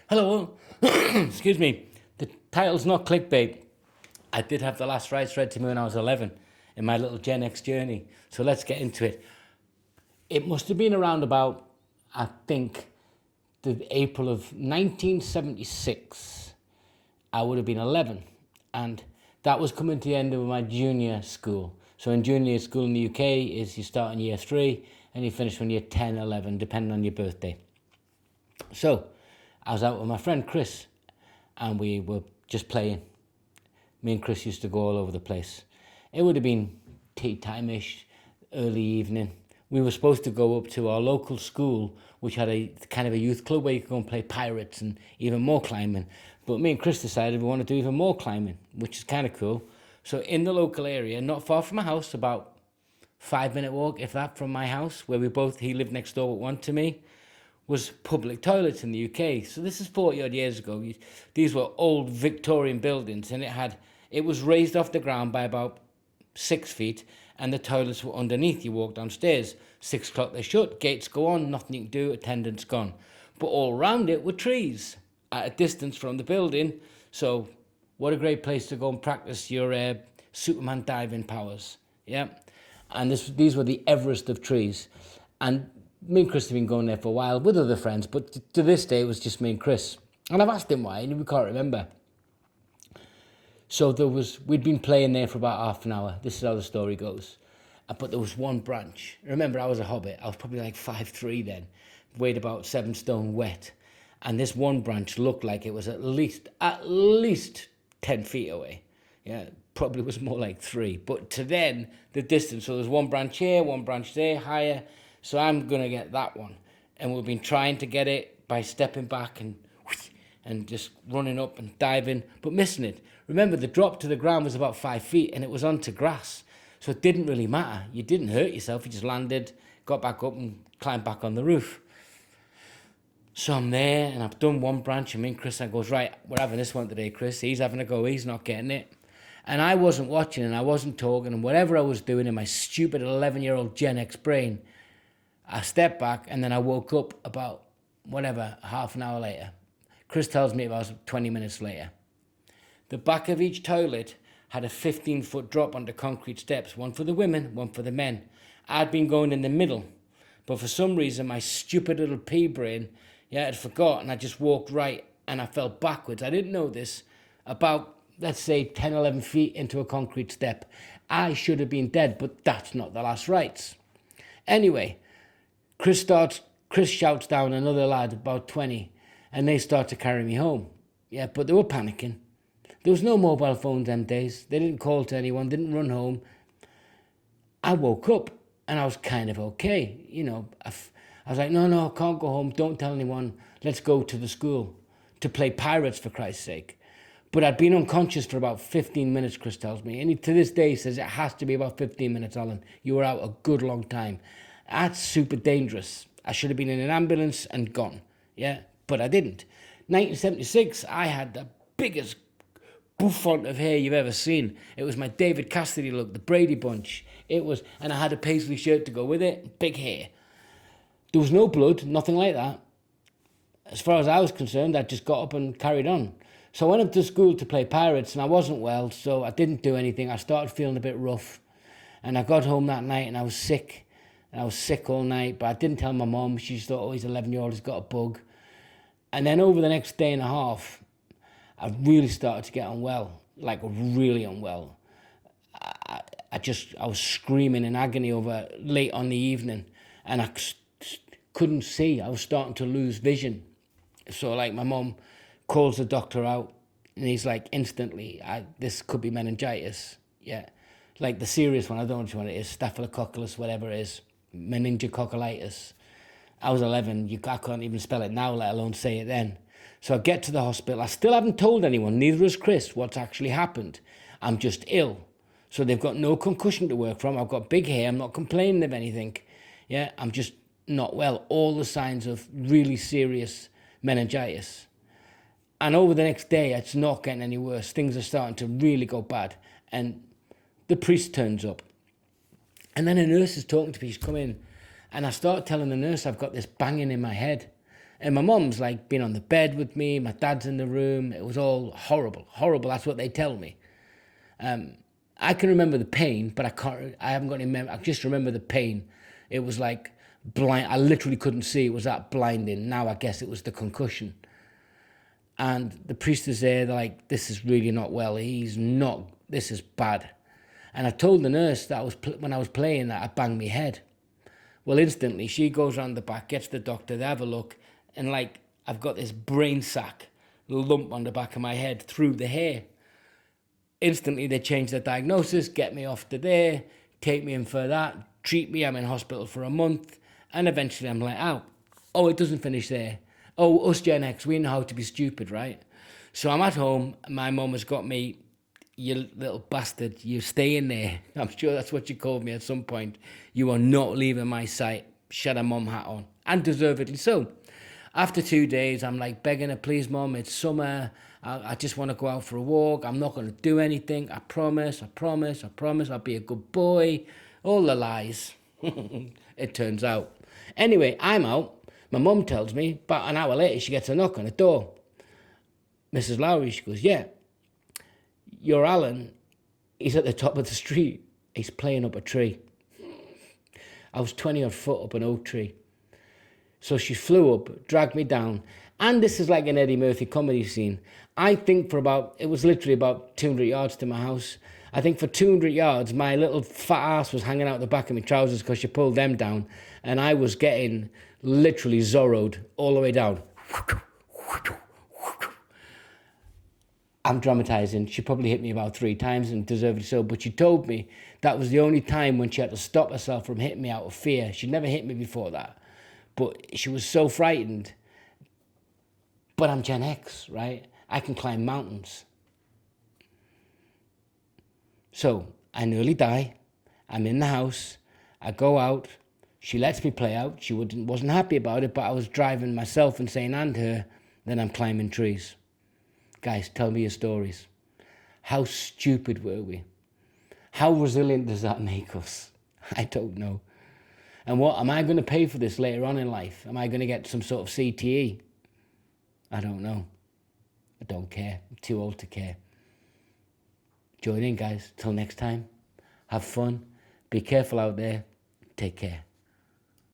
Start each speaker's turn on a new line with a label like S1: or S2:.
S1: Hello. Excuse me. The title's not clickbait. I did have the last rites read to me when I was 11 in my little Gen X journey. So let's get into it. It must have been around about, I think, the April of 1976. I would have been 11. And that was coming to the end of my junior school. So in junior school in the UK is you start in year 3 and you finish when you're 10, 11, depending on your birthday. So I was out with my friend Chris and we were just playing. Me and Chris used to go all over the place. It would have been tea time-ish, early evening. We were supposed to go up to our local school, which had a kind of a youth club where you could go and play pirates and even more climbing. But me and Chris decided we wanted to do even more climbing, which is kind of cool. So in the local area, not far from my house, about 5-minute walk, if that, from my house, where he lived next door but one to me, was public toilets in the UK. So this is 40 odd years ago. These were old Victorian buildings and it was raised off the ground by about 6 feet and the toilets were underneath. You walk downstairs, 6 o'clock they shut, gates go on, nothing you can do, attendance gone. But all around it were trees at a distance from the building. So what a great place to go and practice your Superman diving powers. Yeah. And these were the Everest of trees. And me and Chris have been going there for a while with other friends, but to this day it was just me and Chris. And I've asked him why, and we can't remember. So we'd been playing there for about half an hour. This is how the story goes. But there was one branch. Remember, I was a hobbit. I was probably like 5'3" then, weighed about 7 stone wet. And this one branch looked like it was at least 10 feet away. Yeah, probably was more like 3. But to then, the distance, so there's one branch here, one branch there, higher. So I'm going to get that one. And we've been trying to get it by stepping back and just running up and diving, but missing it. Remember, the drop to the ground was about 5 feet and it was onto grass. So it didn't really matter. You didn't hurt yourself. You just landed, got back up and climbed back on the roof. So I'm there and I've done one branch and me and Chris, I goes, right, we're having this one today, Chris. He's having a go. He's not getting it. And I wasn't watching and I wasn't talking and whatever I was doing in my stupid 11-year-old Gen X brain, I stepped back and then I woke up about, half an hour later. Chris tells me about 20 minutes later. The back of each toilet had a 15-foot drop onto concrete steps, one for the women, one for the men. I'd been going in the middle, but for some reason my stupid little pea brain, had forgotten. I just walked right and I fell backwards. I didn't know this. About, let's say, 10, 11 feet into a concrete step. I should have been dead, but that's not the last rites. Anyway, Chris shouts down another lad, about 20, and they start to carry me home. Yeah, but they were panicking. There was no mobile phones them days. They didn't call to anyone, didn't run home. I woke up and I was kind of okay. I was like, no, I can't go home. Don't tell anyone. Let's go to the school to play pirates, for Christ's sake. But I'd been unconscious for about 15 minutes, Chris tells me. And he, to this day, says it has to be about 15 minutes, Alan. You were out a good long time. That's super dangerous. I should have been in an ambulance and gone. Yeah, but I didn't. 1976, I had the biggest bouffant of hair you've ever seen. It was my David Cassidy look, the Brady Bunch. And I had a paisley shirt to go with it, big hair. There was no blood, nothing like that. As far as I was concerned, I just got up and carried on. So I went up to school to play pirates and I wasn't well, so I didn't do anything. I started feeling a bit rough. And I got home that night and I was sick. And I was sick all night, but I didn't tell my mum. She just thought, he's 11-year-old, he's got a bug. And then over the next day and a half, I really started to get unwell, like really unwell. I was screaming in agony over late on the evening and I couldn't see. I was starting to lose vision. So like my mum calls the doctor out and he's like, instantly, this could be meningitis. Yeah. Like the serious one, I don't know which one it is, staphylococcus, whatever it is, meningococcitis. I was 11, I can't even spell it now, let alone say it then. So I get to the hospital. I still haven't told anyone, neither has Chris, what's actually happened. I'm just ill. So they've got no concussion to work from. I've got big hair. I'm not complaining of anything. Yeah, I'm just not well. All the signs of really serious meningitis. And over the next day, it's not getting any worse. Things are starting to really go bad. And the priest turns up. And then a nurse is talking to me. She's come in. And I start telling the nurse I've got this banging in my head. And my mum's like been on the bed with me. My dad's in the room. It was all horrible, horrible. That's what they tell me. I can remember the pain, but I can't. I haven't got any memory. I just remember the pain. It was like blind. I literally couldn't see. It was that blinding. Now I guess it was the concussion. And the priest is there. They're like, "This is really not well. He's not. This is bad." And I told the nurse that when I was playing that I banged my head. Well, instantly she goes around the back, gets the doctor. They have a look, and like I've got this brain sac lump on the back of my head through the hair. Instantly they change the diagnosis, get me off to there, take me in for that, treat me. I'm in hospital for a month, and eventually I'm like, oh, it doesn't finish there. Oh, us Gen X, we know how to be stupid, right? So I'm at home. My mum has got me, "You little bastard, you stay in there." I'm sure that's what she called me at some point. "You are not leaving my sight." She had a mum hat on, and deservedly so. After 2 days, I'm like begging her, "Please, Mum, it's summer. I just want to go out for a walk. I'm not going to do anything. I promise, I promise, I promise. I'll be a good boy." All the lies, it turns out. Anyway, I'm out. My mum tells me, about an hour later, she gets a knock on the door. "Mrs. Lowry," she goes, "Yeah, your Alan, he's at the top of the street. He's playing up a tree." I was 20 odd foot up an oak tree. So she flew up, dragged me down. And this is like an Eddie Murphy comedy scene. I think it was literally about 200 yards to my house. I think for 200 yards, my little fat ass was hanging out the back of my trousers because she pulled them down. And I was getting literally Zorro'd all the way down. I'm dramatizing. She probably hit me about 3 times, and deservedly so. But she told me that was the only time when she had to stop herself from hitting me out of fear. She'd never hit me before that. But she was so frightened. But I'm Gen X, right? I can climb mountains. So I nearly die. I'm in the house. I go out. She lets me play out. She wasn't happy about it, but I was driving myself insane and her. Then I'm climbing trees. Guys, tell me your stories. How stupid were we? How resilient does that make us? I don't know. And what am I going to pay for this later on in life? Am I going to get some sort of CTE? I don't know. I don't care. I'm too old to care. Join in, guys. Till next time. Have fun. Be careful out there. Take care.